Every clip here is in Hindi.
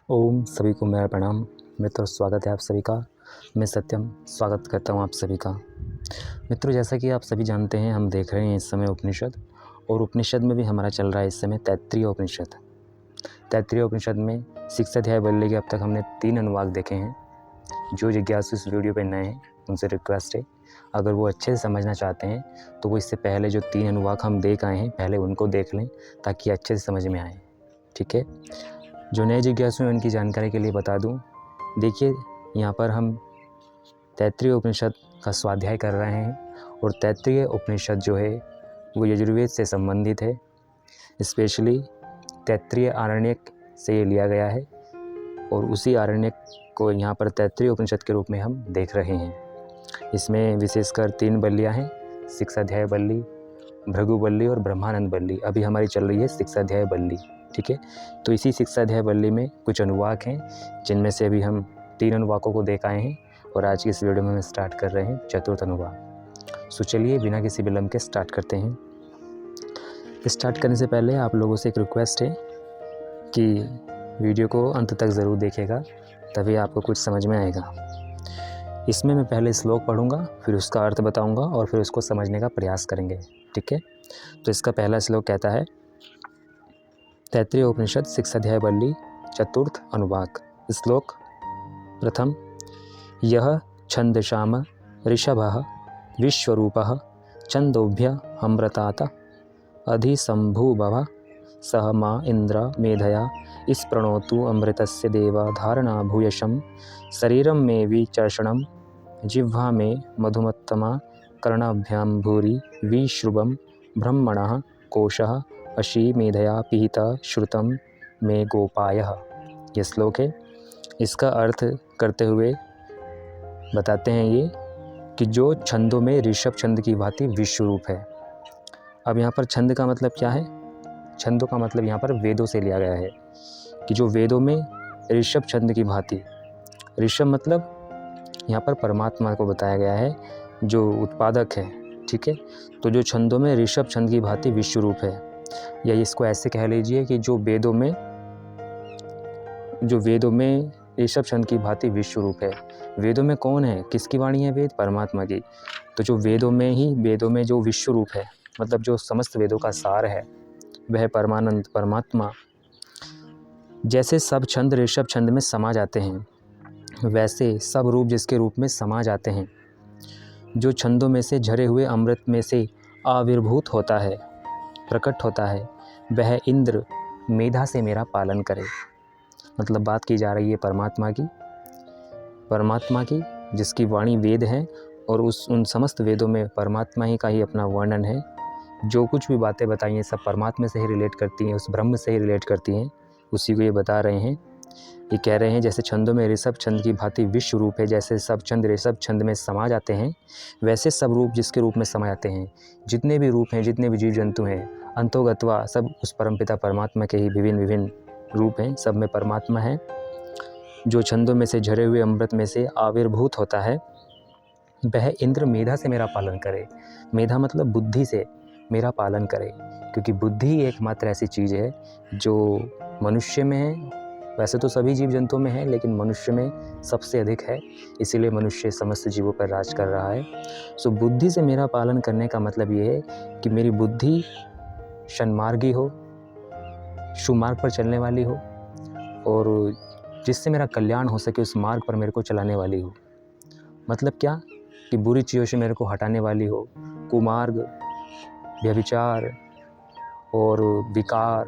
ओम सभी को मेरा प्रणाम मित्रों, स्वागत है आप सभी का। मैं सत्यम स्वागत करता हूं आप सभी का। मित्रों, जैसा कि आप सभी जानते हैं, हम देख रहे हैं इस समय उपनिषद, और उपनिषद में भी हमारा चल रहा है इस समय तैत्तिरीय उपनिषद। तैत्तिरीय उपनिषद में 6 अध्याय वल्ली के अब तक हमने 3 अनुवाद देखे हैं। जो जिज्ञासु इस वीडियो पर नए हैं उनसे रिक्वेस्ट है, अगर वो अच्छे से समझना चाहते हैं तो वो इससे पहले जो 3 अनुवाद हम देख आए हैं पहले उनको देख लें ताकि अच्छे से समझ में आए। ठीक है, जो नए जिज्ञासु हैं उनकी जानकारी के लिए बता दूं, देखिए यहाँ पर हम तैत्तिरीय उपनिषद का स्वाध्याय कर रहे हैं, और तैत्तिरीय उपनिषद जो है वो यजुर्वेद से संबंधित है। स्पेशली तैत्तिरीय आरण्यक से ये लिया गया है, और उसी आरण्यक को यहाँ पर तैत्तिरीय उपनिषद के रूप में हम देख रहे हैं। इसमें विशेषकर 3 वल्लियाँ हैं, 6 अध्याय वल्ली, भृगु वल्ली और ब्रह्मानंद वल्ली। अभी हमारी चल रही है 6 अध्याय वल्ली। ठीक है, तो इसी 6 अध्याय वल्ली में कुछ अनुवाक हैं, जिनमें से अभी हम 3 अनुवाकों को देख आए हैं, और आज की इस वीडियो में हम स्टार्ट कर रहे हैं 4th अनुवाक। सो चलिए बिना किसी विलंब के स्टार्ट करते हैं। स्टार्ट करने से पहले आप लोगों से एक रिक्वेस्ट है कि वीडियो को अंत तक ज़रूर देखिएगा, तभी आपको कुछ समझ में आएगा। इसमें मैं पहले श्लोक पढ़ूंगा, फिर उसका अर्थ बताऊंगा और फिर उसको समझने का प्रयास करेंगे। ठीक है, तो इसका पहला श्लोक कहता है, तैत्तिरीय उपनिषद 6 अध्याय वल्ली 4th अनुवाक। श्लोक प्रथम, यह छंदशाम ऋषभः विश्वरूपः छंदोभ्य अमृतात अधिसंभूभव सह मा इंद्र मेधया इस प्रणोतु अमृतस्य देवा धारणा भूयशं शरीरं मे विचर्षणं जिह्वा मे मधुमत्तमा कर्णाभ्यां भूरि विश्रुवं ब्रह्मणः कोशः अशी मेधया पिहिता श्रुतम मे गोपायः। यह श्लोक है। इसका अर्थ करते हुए बताते हैं ये कि जो छंदों में ऋषभ छंद की भांति विश्वरूप है। अब यहाँ पर छंद का मतलब क्या है? छंदों का मतलब यहाँ पर वेदों से लिया गया है कि जो वेदों में ऋषभ छंद की भांति, ऋषभ मतलब यहाँ पर परमात्मा को बताया गया है जो उत्पादक है। ठीक है, तो जो छंदों में ऋषभ छंद की भांति विश्वरूप है, या इसको ऐसे कह लीजिए कि जो वेदों में ऋषभ छंद की भांति विश्वरूप है। वेदों में कौन है, किसकी वाणी है? वेद, परमात्मा की। तो जो वेदों में जो विश्वरूप है, मतलब जो समस्त वेदों का सार है, वह परमानंद परमात्मा। जैसे सब छंद ऋषभ छंद में समा जाते हैं, वैसे सब रूप जिसके रूप में समा जाते हैं। जो छंदों में से झरे हुए अमृत में से आविर्भूत होता है, प्रकट होता है, वह इंद्र मेधा से मेरा पालन करे। मतलब बात की जा रही है परमात्मा की जिसकी वाणी वेद है, और उन समस्त वेदों में परमात्मा ही का ही अपना वर्णन है। जो कुछ भी बातें बताई हैं सब परमात्मा से ही रिलेट करती हैं, उस ब्रह्म से ही रिलेट करती हैं। उसी को ये बता रहे हैं। ये कह रहे हैं जैसे छंदों में ऋषभ छंद की भांति विश्व रूप है, जैसे सब छंद ऋषभ छंद में समा जाते हैं, वैसे सब रूप जिसके रूप में समा जाते हैं। जितने भी रूप हैं, जितने भी जीव जंतु हैं, अंतोगत्वा सब उस परमपिता परमात्मा के ही विभिन्न विभिन्न रूप हैं, सब में परमात्मा है। जो छंदों में से झरे हुए अमृत में से आविर्भूत होता है, वह इंद्र मेधा से मेरा पालन करे। मेधा मतलब बुद्धि से मेरा पालन करे, क्योंकि बुद्धि एकमात्र ऐसी चीज़ है जो मनुष्य में है। वैसे तो सभी जीव जंतुओं में है, लेकिन मनुष्य में सबसे अधिक है, इसीलिए मनुष्य समस्त जीवों पर राज कर रहा है। सो बुद्धि से मेरा पालन करने का मतलब ये है कि मेरी बुद्धि सन्मार्गी हो, सुमार्ग पर चलने वाली हो, और जिससे मेरा कल्याण हो सके उस मार्ग पर मेरे को चलाने वाली हो। मतलब क्या कि बुरी चीज़ों से मेरे को हटाने वाली हो, कुमार्ग, व्यभिचार और विकार,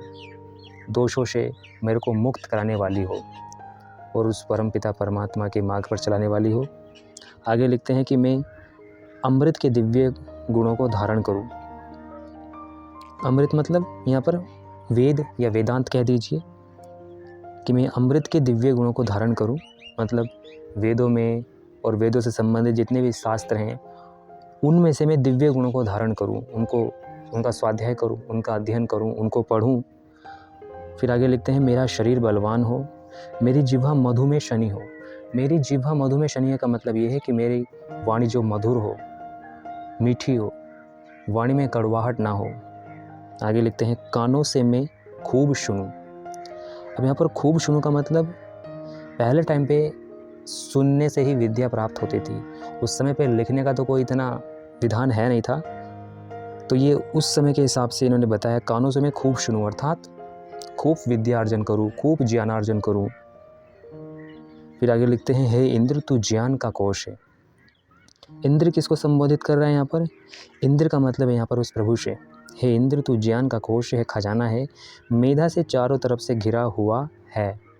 दोषों से मेरे को मुक्त कराने वाली हो, और उस परमपिता परमात्मा के मार्ग पर चलाने वाली हो। आगे लिखते हैं कि मैं अमृत के दिव्य गुणों को धारण करूं। अमृत मतलब यहाँ पर वेद या वेदांत कह दीजिए, कि मैं अमृत के दिव्य गुणों को धारण करूं। मतलब वेदों में और वेदों से संबंधित जितने भी शास्त्र हैं, उनमें से मैं दिव्य गुणों को धारण करूं, उनका स्वाध्याय करूं, उनका अध्ययन करूं, उनको पढ़ूं। फिर आगे लिखते हैं, मेरा शरीर बलवान हो, मेरी जिह्वा मधु में शनि हो। मेरी जिह्वा मधु में शनि का मतलब ये है कि मेरी वाणी जो मधुर हो, मीठी हो, वाणी में कड़वाहट ना हो। आगे लिखते हैं, कानों से मैं खूब सुनूं। अब यहाँ पर खूब सुनूं का मतलब पहले टाइम पे सुनने से ही विद्या प्राप्त होती थी। उस समय पे लिखने का तो कोई इतना विधान है नहीं था। तो ये उस समय के हिसाब से इन्होंने बताया, कानों से मैं खूब सुनूं, अर्थात खूब विद्या अर्जन करूँ, खूब ज्ञानार्जन करूँ। फिर आगे लिखते हैं, हे इंद्र तू ज्ञान का कोश है। इंद्र किसको संबोधित कर रहे हैं यहाँ पर? इंद्र का मतलब है यहाँ पर उस प्रभु से। हे इंद्र तू ज्ञान का कोश है, खजाना है, मेधा से चारों तरफ से घिरा हुआ है।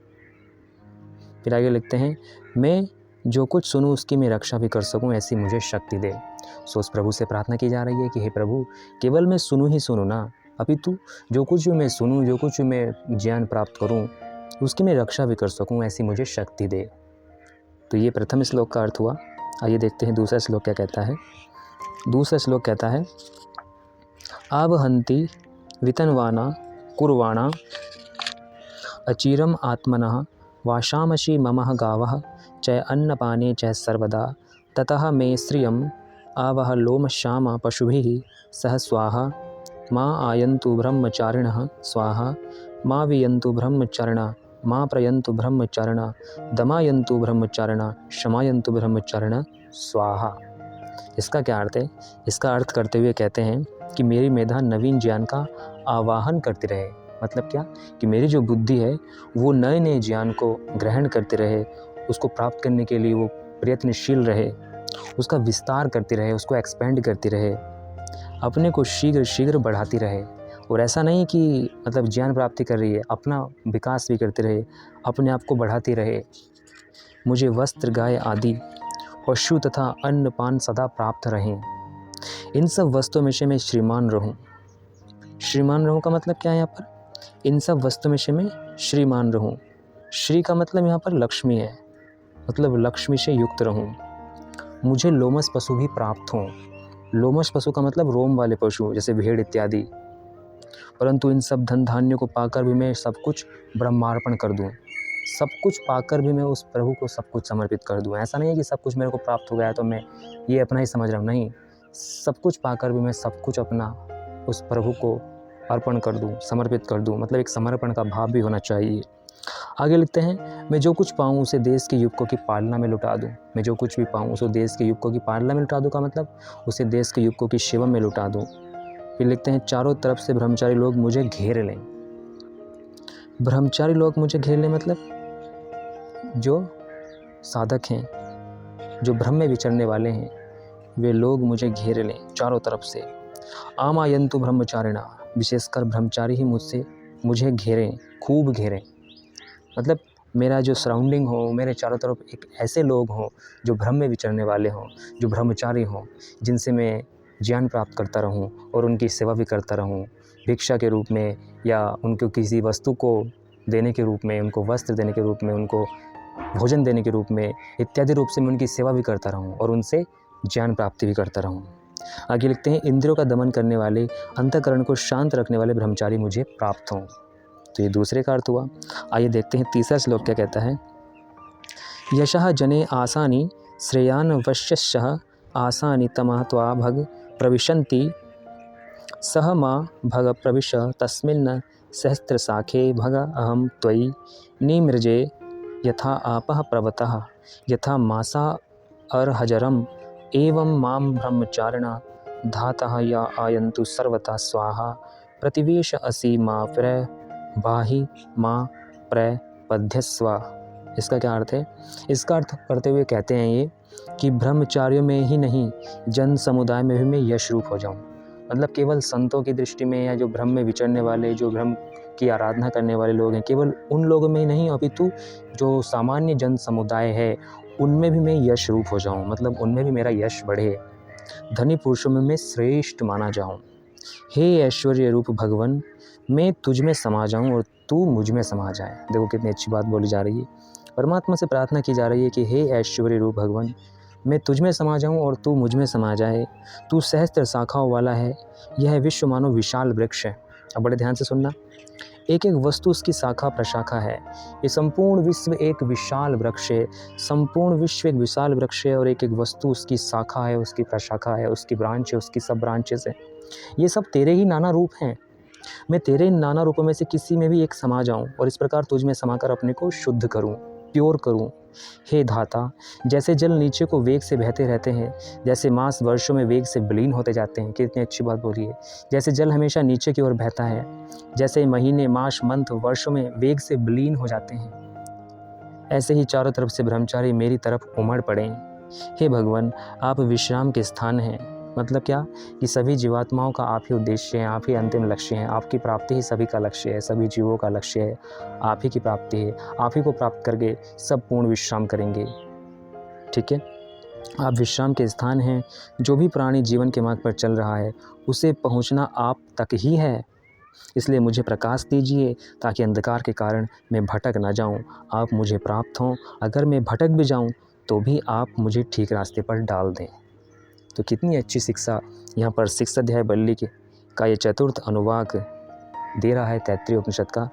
फिर आगे लिखते हैं, मैं जो कुछ सुनूं उसकी मैं रक्षा भी कर सकूं, ऐसी मुझे शक्ति दे। सो उस प्रभु से प्रार्थना की जा रही है कि हे प्रभु, केवल मैं सुनूं ही सुनूं ना, अपितु जो कुछ भी मैं सुनूं, जो कुछ भी मैं ज्ञान प्राप्त करूं, उसकी मैं रक्षा भी कर सकूं, ऐसी मुझे शक्ति दे। तो ये प्रथम श्लोक का अर्थ हुआ। आइए देखते हैं दूसरा श्लोक क्या कहता है। दूसरा श्लोक कहता है, आवहन्ति वितन्वाना कुर्वाणा अचिरम आत्मनः वाशामसि ममः गावः च अन्नपाने च सर्वदा ततः मे श्रियम् आवह लोमश्याम पशुभिः सह स्वाहा मा आयन्तु ब्रह्मचारिणः स्वाहा मा वियन्तु ब्रह्मचारिणा मा प्रयन्तु ब्रह्मचारिणा दमायन्तु ब्रह्मचारिणा क्षमायन्तु ब्रह्मचारिणा स्वाहा। इसका क्या अर्थ है? इसका अर्थ करते हुए कहते हैं कि मेरी मेधा नवीन ज्ञान का आवाहन करती रहे। मतलब क्या? कि मेरी जो बुद्धि है वो नए नए ज्ञान को ग्रहण करते रहे, उसको प्राप्त करने के लिए वो प्रयत्नशील रहे, उसका विस्तार करती रहे, उसको एक्सपेंड करती रहे, अपने को शीघ्र शीघ्र बढ़ाती रहे। और ऐसा नहीं कि मतलब ज्ञान प्राप्ति कर रही है, अपना विकास भी करती रहे, अपने आप को बढ़ाती रहे। मुझे वस्त्र, गाय आदि पशु तथा अन्न पान सदा प्राप्त रहें। इन सब वस्तुओं में से मैं श्रीमान रहूं। श्रीमान रहूं का मतलब क्या है यहाँ पर? इन सब वस्तुओं में से मैं श्रीमान रहूं। श्री का मतलब यहाँ पर लक्ष्मी है, मतलब लक्ष्मी से युक्त रहूं। मुझे लोमस पशु भी प्राप्त हों। लोमस पशु का मतलब रोम वाले पशु, जैसे भेड़ इत्यादि। परंतु इन सब धन धान्यों को पाकर भी मैं सब कुछ ब्रह्मार्पण कर दूं। सब कुछ पाकर भी मैं उस प्रभु को सब कुछ समर्पित कर दूं। ऐसा नहीं है कि सब कुछ मेरे को प्राप्त हो गया तो मैं ये अपना ही समझ रहा हूँ, नहीं। सब कुछ पाकर भी मैं सब कुछ अपना उस प्रभु को अर्पण कर दूं, समर्पित कर दूं। मतलब एक समर्पण का भाव भी होना चाहिए। आगे लिखते हैं, मैं जो कुछ पाऊँ उसे देश के युवकों की पालना में लुटा दूं। मैं जो कुछ भी पाऊँ उसे देश के युवकों की पालना में लुटा दूं का मतलब उसे देश के युवकों की सेवा में लुटा दूं। फिर लिखते हैं, चारों तरफ से ब्रह्मचारी लोग मुझे घेर लें। ब्रह्मचारी लोग मुझे घेर लें मतलब जो साधक हैं, जो ब्रह्म में विचरने वाले हैं, वे लोग मुझे घेर लें चारों तरफ से। आमायन्तु ब्रह्मचारिणा, विशेषकर ब्रह्मचारी ही मुझे घेरें, खूब घेरें। मतलब मेरा जो सराउंडिंग हो, मेरे चारों तरफ एक ऐसे लोग हों जो ब्रह्म में विचरने वाले हों, जो ब्रह्मचारी हों, जिनसे मैं ज्ञान प्राप्त करता रहूं और उनकी सेवा भी करता रहूं, भिक्षा के रूप में या उनको किसी वस्तु को देने के रूप में, उनको वस्त्र देने के रूप में, उनको भोजन देने के रूप में, इत्यादि रूप से मैं उनकी सेवा भी करता रहूं और उनसे ज्ञान प्राप्ति भी करता रहूं। आगे लिखते हैं, इंद्रियों का दमन करने वाले, अंतःकरण को शांत रखने वाले ब्रह्मचारी मुझे प्राप्त हों। तो ये दूसरे का अर्थ हुआ। आइए देखते हैं तीसरा श्लोक क्या कहता है। यशः जने आसानि श्रेयान् वश्यश्चः आसानि तमः त्वा भग प्रविशन्ति सह मा भग प्रविश तस्मिन् सहस्त्रशाखे भग अहं त्वयि निमृजे यथा आपः प्रवतः यथा मासा अर्हजरम् एवं मां ब्रह्मचारिणा धातः या आयन्तु सर्वथा स्वाहा प्रतिवेश असि मा प्रबाहि मा प्रपद्यस्व। इसका क्या अर्थ है? इसका अर्थ करते हुए कहते हैं ये कि ब्रह्मचारियों में ही नहीं, जन समुदाय में भी मैं यश रूप हो जाऊं। मतलब केवल संतों की दृष्टि में या जो ब्रह्म में विचरने वाले, जो ब्रह्म की आराधना करने वाले लोग हैं, केवल उन लोगों में ही नहीं अपितु जो सामान्य जन समुदाय है उनमें भी मैं यश रूप हो जाऊं। मतलब उनमें भी मेरा यश बढ़े, धनी पुरुषों में मैं श्रेष्ठ माना जाऊं। हे ऐश्वर्य रूप भगवान, मैं तुझ में समा जाऊं और तू मुझ में समा जाए। देखो कितनी अच्छी बात बोली जा रही है। परमात्मा से प्रार्थना की जा रही है कि हे ऐश्वर्य रूप भगवान, मैं तुझ में समा जाऊं और तू मुझ में समा जाए। तू सहस्त्र शाखाओं वाला है, यह विश्व मानो विशाल वृक्ष है। अब बड़े ध्यान से सुनना, एक एक वस्तु उसकी शाखा प्रशाखा है। ये संपूर्ण विश्व एक विशाल वृक्ष है, संपूर्ण विश्व एक विशाल वृक्ष है और एक एक वस्तु उसकी शाखा है, उसकी प्रशाखा है, उसकी ब्रांच है, उसकी सब ब्रांचेस है। ये सब तेरे ही नाना रूप हैं। मैं तेरे इन नाना रूपों में से किसी में भी एक समा जाऊं और इस प्रकार तुझ में समाकर अपने को शुद्ध करूं। प्योर करूं। हे धाता, जैसे जल नीचे को वेग से बहते रहते हैं, जैसे मास वर्षों में वेग से विलीन होते जाते हैं। कितनी अच्छी बात बोली है। जैसे जल हमेशा नीचे की ओर बहता है, जैसे महीने, मास, मंथ वर्षों में वेग से विलीन हो जाते हैं, ऐसे ही चारों तरफ से ब्रह्मचारी मेरी तरफ उमड़ पड़े। हे भगवान, आप विश्राम के स्थान हैं। मतलब क्या कि सभी जीवात्माओं का आप ही उद्देश्य है, आप ही अंतिम लक्ष्य हैं। आपकी प्राप्ति ही सभी का लक्ष्य है, सभी जीवों का लक्ष्य है। आप ही की प्राप्ति है। आप ही को प्राप्त करके सब पूर्ण विश्राम करेंगे। ठीक है, आप विश्राम के स्थान हैं। जो भी प्राणी जीवन के मार्ग पर चल रहा है, उसे पहुंचना आप तक ही है। इसलिए मुझे प्रकाश दीजिए ताकि अंधकार के कारण मैं भटक ना जाऊं। आप मुझे प्राप्त हों। अगर मैं भटक भी जाऊं तो भी आप मुझे ठीक रास्ते पर डाल दें। तो कितनी अच्छी शिक्षा यहाँ पर 6 अध्याय बल्ली का ये चतुर्थ अनुवाक दे रहा है तैत्तिरीय उपनिषद का।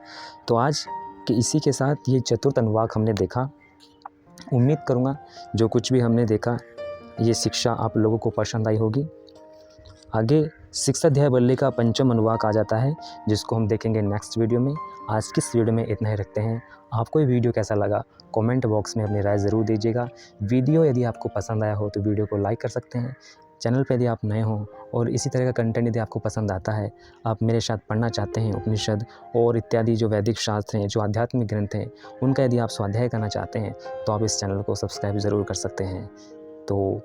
तो आज के इसी के साथ ये चतुर्थ अनुवाक हमने देखा। उम्मीद करूँगा जो कुछ भी हमने देखा ये शिक्षा आप लोगों को पसंद आई होगी। आगे 6 अध्याय बल्ली का पंचम अनुवाक आ जाता है, जिसको हम देखेंगे नेक्स्ट वीडियो में। आज की इस वीडियो में इतना ही रखते हैं। आपको ये वीडियो कैसा लगा कमेंट बॉक्स में अपनी राय ज़रूर दीजिएगा। वीडियो यदि आपको पसंद आया हो तो वीडियो को लाइक कर सकते हैं। चैनल पर यदि आप नए हों और इसी तरह का कंटेंट यदि आपको पसंद आता है, आप मेरे साथ पढ़ना चाहते हैं उपनिषद और इत्यादि जो वैदिक शास्त्र हैं, जो आध्यात्मिक ग्रंथ हैं, उनका यदि आप स्वाध्याय करना चाहते हैं तो आप इस चैनल को सब्सक्राइब ज़रूर कर सकते हैं। तो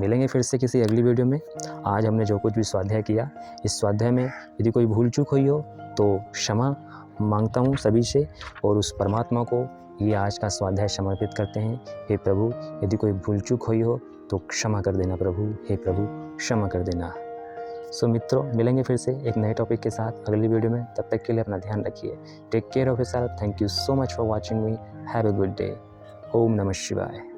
मिलेंगे फिर से किसी अगली वीडियो में। आज हमने जो कुछ भी स्वाध्याय किया, इस स्वाध्याय में यदि कोई भूल चूक हुई हो तो क्षमा मांगता हूँ सभी से, और उस परमात्मा को ये आज का स्वाध्याय समर्पित करते हैं। हे प्रभु, यदि कोई भूल चूक हुई हो तो क्षमा कर देना प्रभु। हे प्रभु, क्षमा कर देना। सो मित्रों, मिलेंगे फिर से एक नए टॉपिक के साथ अगली वीडियो में। तब तक के लिए अपना ध्यान रखिए। Take care of yourself. Thank you so much for watching me. Have a good day. ओम नमः शिवाय।